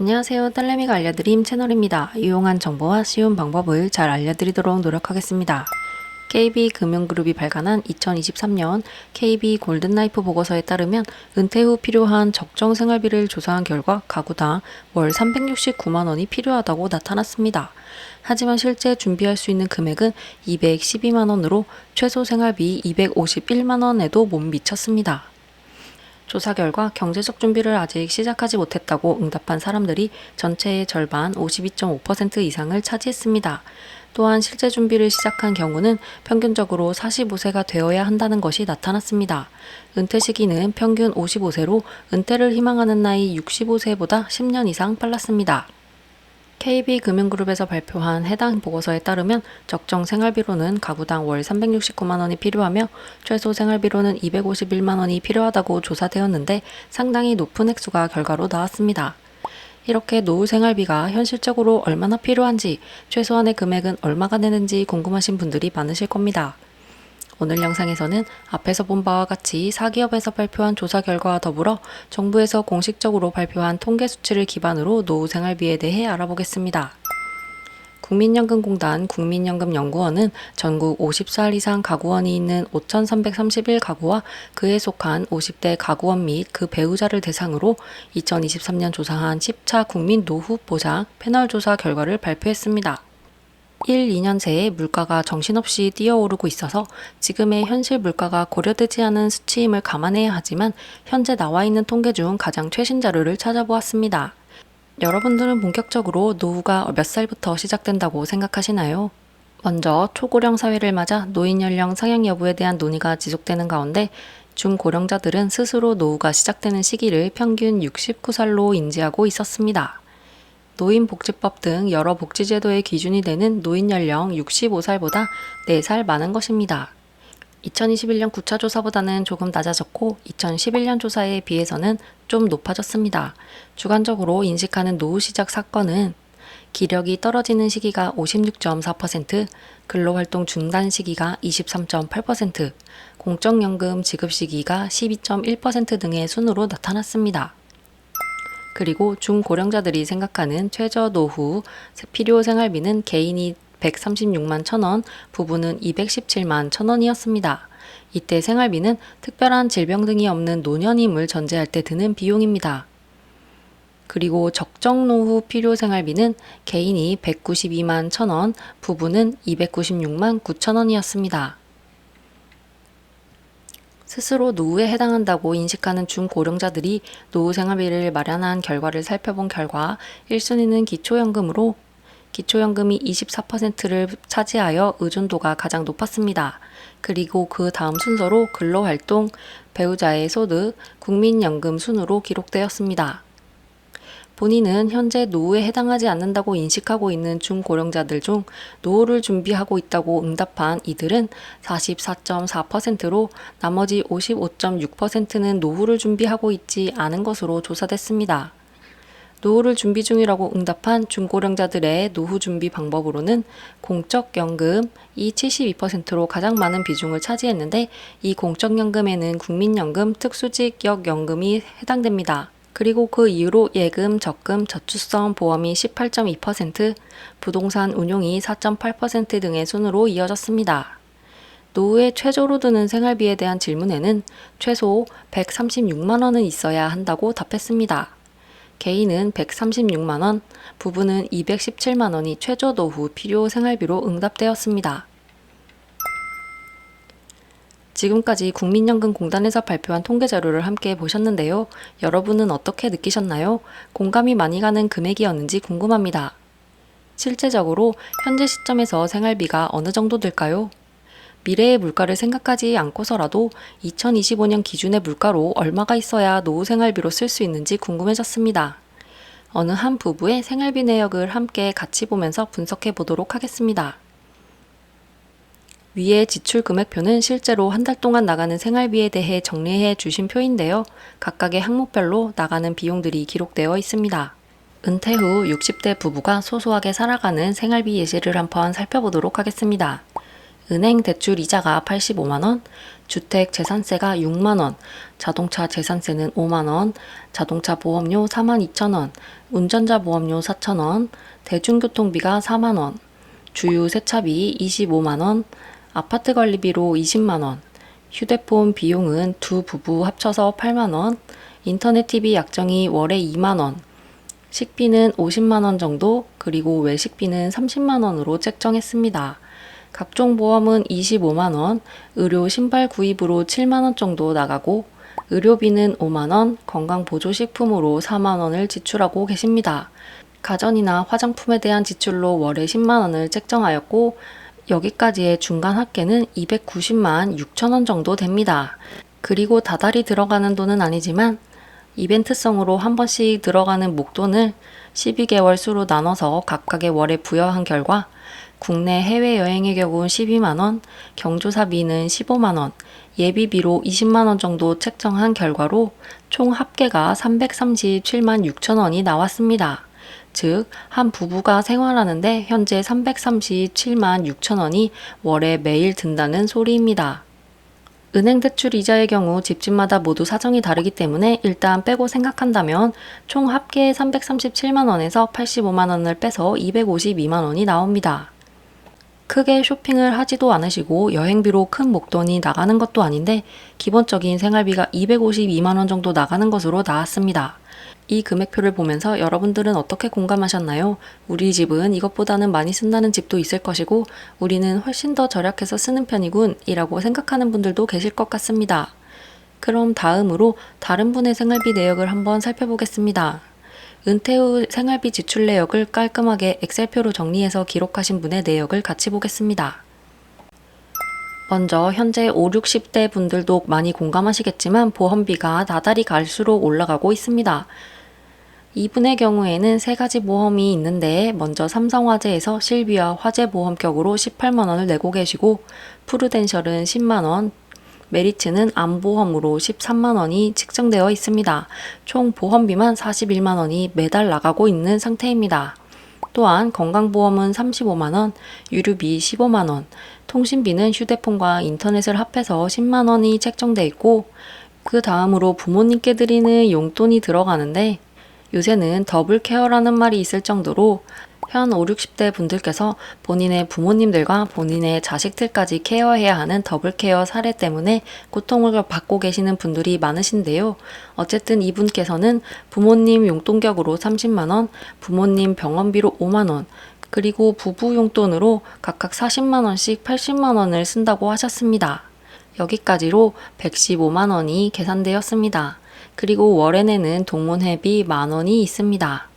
안녕하세요. 딸내미가 알려드림 채널입니다. 유용한 정보와 쉬운 방법을 잘 알려드리도록 노력하겠습니다. KB금융그룹이 발간한 2023년 KB 골든라이프 보고서에 따르면 은퇴 후 필요한 적정 생활비를 조사한 결과 가구당 월 369만 원이 필요하다고 나타났습니다. 하지만 실제 준비할 수 있는 금액은 212만 원으로 최소 생활비 251만 원에도 못 미쳤습니다. 조사 결과 경제적 준비를 아직 시작하지 못했다고 응답한 사람들이 전체의 절반 52.5% 이상을 차지했습니다. 또한 실제 준비를 시작한 경우는 평균적으로 45세가 되어야 한다는 것이 나타났습니다. 은퇴 시기는 평균 55세로 은퇴를 희망하는 나이 65세보다 10년 이상 빨랐습니다. KB금융그룹에서 발표한 해당 보고서에 따르면 적정 생활비로는 가구당 월 369만 원이 필요하며 최소 생활비로는 251만 원이 필요하다고 조사되었는데 상당히 높은 액수가 결과로 나왔습니다. 이렇게 노후 생활비가 현실적으로 얼마나 필요한지, 최소한의 금액은 얼마가 되는지 궁금하신 분들이 많으실 겁니다. 오늘 영상에서는 앞에서 본 바와 같이 사기업에서 발표한 조사 결과와 더불어 정부에서 공식적으로 발표한 통계 수치를 기반으로 노후 생활비에 대해 알아보겠습니다. 국민연금공단 국민연금연구원은 전국 50살 이상 가구원이 있는 5,331가구와 그에 속한 50대 가구원 및 그 배우자를 대상으로 2023년 조사한 10차 국민 노후 보장 패널 조사 결과를 발표했습니다. 1, 2년 새에 물가가 정신없이 뛰어오르고 있어서 지금의 현실 물가가 고려되지 않은 수치임을 감안해야 하지만 현재 나와 있는 통계 중 가장 최신 자료를 찾아보았습니다. 여러분들은 본격적으로 노후가 몇 살부터 시작된다고 생각하시나요? 먼저 초고령 사회를 맞아 노인 연령 상향 여부에 대한 논의가 지속되는 가운데 중고령자들은 스스로 노후가 시작되는 시기를 평균 69살로 인지하고 있었습니다. 노인복지법 등 여러 복지제도의 기준이 되는 노인 연령 65살보다 4살 많은 것입니다. 2021년 9차 조사보다는 조금 낮아졌고 2011년 조사에 비해서는 좀 높아졌습니다. 주관적으로 인식하는 노후 시작 사건은 기력이 떨어지는 시기가 56.4%, 근로활동 중단 시기가 23.8%, 공적연금 지급 시기가 12.1% 등의 순으로 나타났습니다. 그리고 중고령자들이 생각하는 최저 노후 필요 생활비는 개인이 136만 1,000원, 부부는 217만 1,000원이었습니다. 이때 생활비는 특별한 질병 등이 없는 노년임을 전제할 때 드는 비용입니다. 그리고 적정 노후 필요 생활비는 개인이 192만 1,000원, 부부는 296만 9,000원이었습니다. 스스로 노후에 해당한다고 인식하는 중고령자들이 노후 생활비를 마련한 결과를 살펴본 결과 1순위는 기초연금으로 기초연금이 24%를 차지하여 의존도가 가장 높았습니다. 그리고 그 다음 순서로 근로활동, 배우자의 소득, 국민연금 순으로 기록되었습니다. 본인은 현재 노후에 해당하지 않는다고 인식하고 있는 중고령자들 중 노후를 준비하고 있다고 응답한 이들은 44.4%로 나머지 55.6%는 노후를 준비하고 있지 않은 것으로 조사됐습니다. 노후를 준비 중이라고 응답한 중고령자들의 노후 준비 방법으로는 공적연금이 72%로 가장 많은 비중을 차지했는데 이 공적연금에는 국민연금, 특수직역연금이 해당됩니다. 그리고 그 이후로 예금, 적금, 저축성 보험이 18.2%, 부동산 운용이 4.8% 등의 순으로 이어졌습니다. 노후에 최저로 드는 생활비에 대한 질문에는 최소 136만 원은 있어야 한다고 답했습니다. 개인은 136만 원, 부부는 217만 원이 최저 노후 필요 생활비로 응답되었습니다. 지금까지 국민연금공단에서 발표한 통계 자료를 함께 보셨는데요. 여러분은 어떻게 느끼셨나요? 공감이 많이 가는 금액이었는지 궁금합니다. 실제적으로 현재 시점에서 생활비가 어느 정도 될까요? 미래의 물가를 생각하지 않고서라도 2025년 기준의 물가로 얼마가 있어야 노후 생활비로 쓸 수 있는지 궁금해졌습니다. 어느 한 부부의 생활비 내역을 함께 같이 보면서 분석해 보도록 하겠습니다. 위의 지출 금액표는 실제로 한 달 동안 나가는 생활비에 대해 정리해 주신 표인데요. 각각의 항목별로 나가는 비용들이 기록되어 있습니다. 은퇴 후 60대 부부가 소소하게 살아가는 생활비 예시를 한번 살펴보도록 하겠습니다. 은행 대출 이자가 85만원, 주택 재산세가 6만원, 자동차 재산세는 5만원, 자동차 보험료 42,000원, 운전자 보험료 4,000원, 대중교통비가 4만원, 주유 세차비 25만원, 아파트 관리비로 20만원, 휴대폰 비용은 두 부부 합쳐서 8만원, 인터넷 TV 약정이 월에 2만원, 식비는 50만원 정도, 그리고 외식비는 30만원으로 책정했습니다. 각종 보험은 25만원, 의료 신발 구입으로 7만원 정도 나가고 의료비는 5만원, 건강보조식품으로 4만원을 지출하고 계십니다. 가전이나 화장품에 대한 지출로 월에 10만원을 책정하였고 여기까지의 중간 합계는 290만 6천원 정도 됩니다. 그리고 다달이 들어가는 돈은 아니지만 이벤트성으로 한 번씩 들어가는 목돈을 12개월 수로 나눠서 각각의 월에 부여한 결과 국내 해외여행의 경우 12만원, 경조사비는 15만원, 예비비로 20만원 정도 책정한 결과로 총 합계가 337만 6천원이 나왔습니다. 즉, 한 부부가 생활하는데 현재 337만 6천원이 월에 매일 든다는 소리입니다. 은행 대출 이자의 경우 집집마다 모두 사정이 다르기 때문에 일단 빼고 생각한다면 총 합계 337만원에서 85만원을 빼서 252만원이 나옵니다. 크게 쇼핑을 하지도 않으시고 여행비로 큰 목돈이 나가는 것도 아닌데 기본적인 생활비가 252만원 정도 나가는 것으로 나왔습니다. 이 금액표를 보면서 여러분들은 어떻게 공감하셨나요? 우리 집은 이것보다는 많이 쓴다는 집도 있을 것이고 우리는 훨씬 더 절약해서 쓰는 편이군 이라고 생각하는 분들도 계실 것 같습니다. 그럼 다음으로 다른 분의 생활비 내역을 한번 살펴보겠습니다. 은퇴 후 생활비 지출 내역을 깔끔하게 엑셀표로 정리해서 기록하신 분의 내역을 같이 보겠습니다. 먼저 현재 5, 60대 분들도 많이 공감하시겠지만 보험비가 나달이 갈수록 올라가고 있습니다. 이분의 경우에는 세 가지 보험이 있는데 먼저 삼성화재에서 실비와 화재보험격으로 18만원을 내고 계시고 프루덴셜은 10만원, 메리츠는 암보험으로 13만원이 책정되어 있습니다. 총 보험비만 41만원이 매달 나가고 있는 상태입니다. 또한 건강보험은 35만원, 유류비 15만원, 통신비는 휴대폰과 인터넷을 합해서 10만원이 책정되어 있고 그 다음으로 부모님께 드리는 용돈이 들어가는데 요새는 더블 케어라는 말이 있을 정도로 현 5, 60대 분들께서 본인의 부모님들과 본인의 자식들까지 케어해야 하는 더블 케어 사례 때문에 고통을 받고 계시는 분들이 많으신데요. 어쨌든 이분께서는 부모님 용돈격으로 30만원, 부모님 병원비로 5만원, 그리고 부부 용돈으로 각각 40만원씩 80만원을 쓴다고 하셨습니다. 여기까지로 115만원이 계산되었습니다. 그리고 월에 내는 동문회비 만원이 있습니다.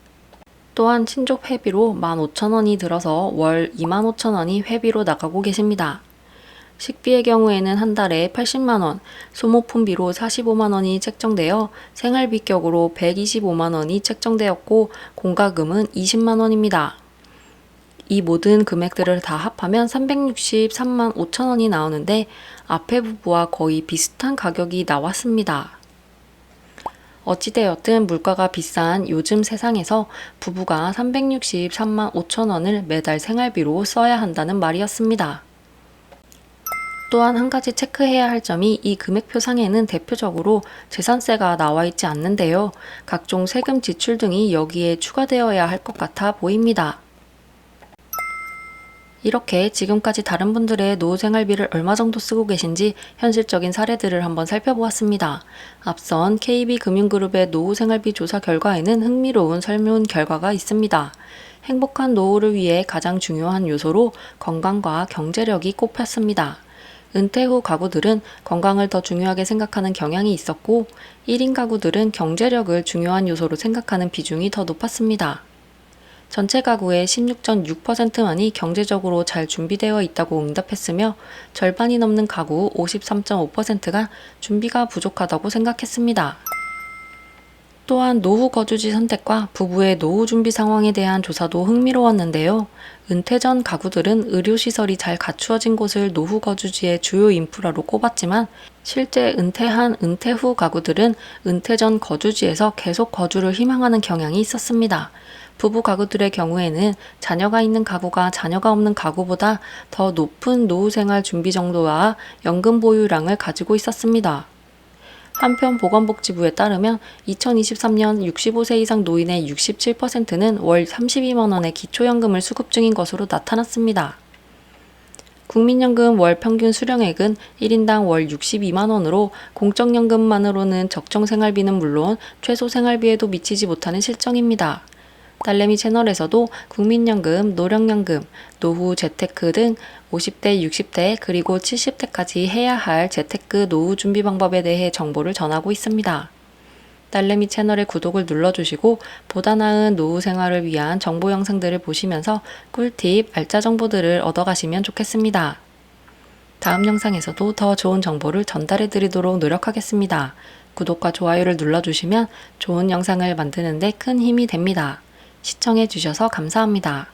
또한 친족 회비로 15,000원이 들어서 월 25,000원이 회비로 나가고 계십니다. 식비의 경우에는 한 달에 80만원, 소모품비로 45만원이 책정되어 생활비격으로 125만원이 책정되었고 공과금은 20만원입니다. 이 모든 금액들을 다 합하면 363만 5천원이 나오는데 앞에 부부와 거의 비슷한 가격이 나왔습니다. 어찌되었든 물가가 비싼 요즘 세상에서 부부가 363만 5천원을 매달 생활비로 써야 한다는 말이었습니다. 또한 한 가지 체크해야 할 점이 이 금액표상에는 대표적으로 재산세가 나와 있지 않는데요. 각종 세금 지출 등이 여기에 추가되어야 할 것 같아 보입니다. 이렇게 지금까지 다른 분들의 노후 생활비를 얼마 정도 쓰고 계신지 현실적인 사례들을 한번 살펴보았습니다. 앞선 KB금융그룹의 노후 생활비 조사 결과에는 흥미로운 설문 결과가 있습니다. 행복한 노후를 위해 가장 중요한 요소로 건강과 경제력이 꼽혔습니다. 은퇴 후 가구들은 건강을 더 중요하게 생각하는 경향이 있었고 1인 가구들은 경제력을 중요한 요소로 생각하는 비중이 더 높았습니다. 전체 가구의 16.6%만이 경제적으로 잘 준비되어 있다고 응답했으며 절반이 넘는 가구 53.5%가 준비가 부족하다고 생각했습니다. 또한 노후 거주지 선택과 부부의 노후 준비 상황에 대한 조사도 흥미로웠는데요. 은퇴 전 가구들은 의료시설이 잘 갖추어진 곳을 노후 거주지의 주요 인프라로 꼽았지만 실제 은퇴한 은퇴 후 가구들은 은퇴 전 거주지에서 계속 거주를 희망하는 경향이 있었습니다. 부부 가구들의 경우에는 자녀가 있는 가구가 자녀가 없는 가구보다 더 높은 노후 생활 준비 정도와 연금 보유량을 가지고 있었습니다. 한편 보건복지부에 따르면 2023년 65세 이상 노인의 67%는 월 32만 원의 기초연금을 수급 중인 것으로 나타났습니다. 국민연금 월 평균 수령액은 1인당 월 62만 원으로 공적연금만으로는 적정생활비는 물론 최소생활비에도 미치지 못하는 실정입니다. 딸내미 채널에서도 국민연금, 노령연금, 노후 재테크 등 50대, 60대 그리고 70대까지 해야 할 재테크 노후 준비 방법에 대해 정보를 전하고 있습니다. 딸내미 채널의 구독을 눌러주시고 보다 나은 노후 생활을 위한 정보 영상들을 보시면서 꿀팁, 알짜 정보들을 얻어가시면 좋겠습니다. 다음 영상에서도 더 좋은 정보를 전달해 드리도록 노력하겠습니다. 구독과 좋아요를 눌러주시면 좋은 영상을 만드는 데 큰 힘이 됩니다. 시청해 주셔서 감사합니다.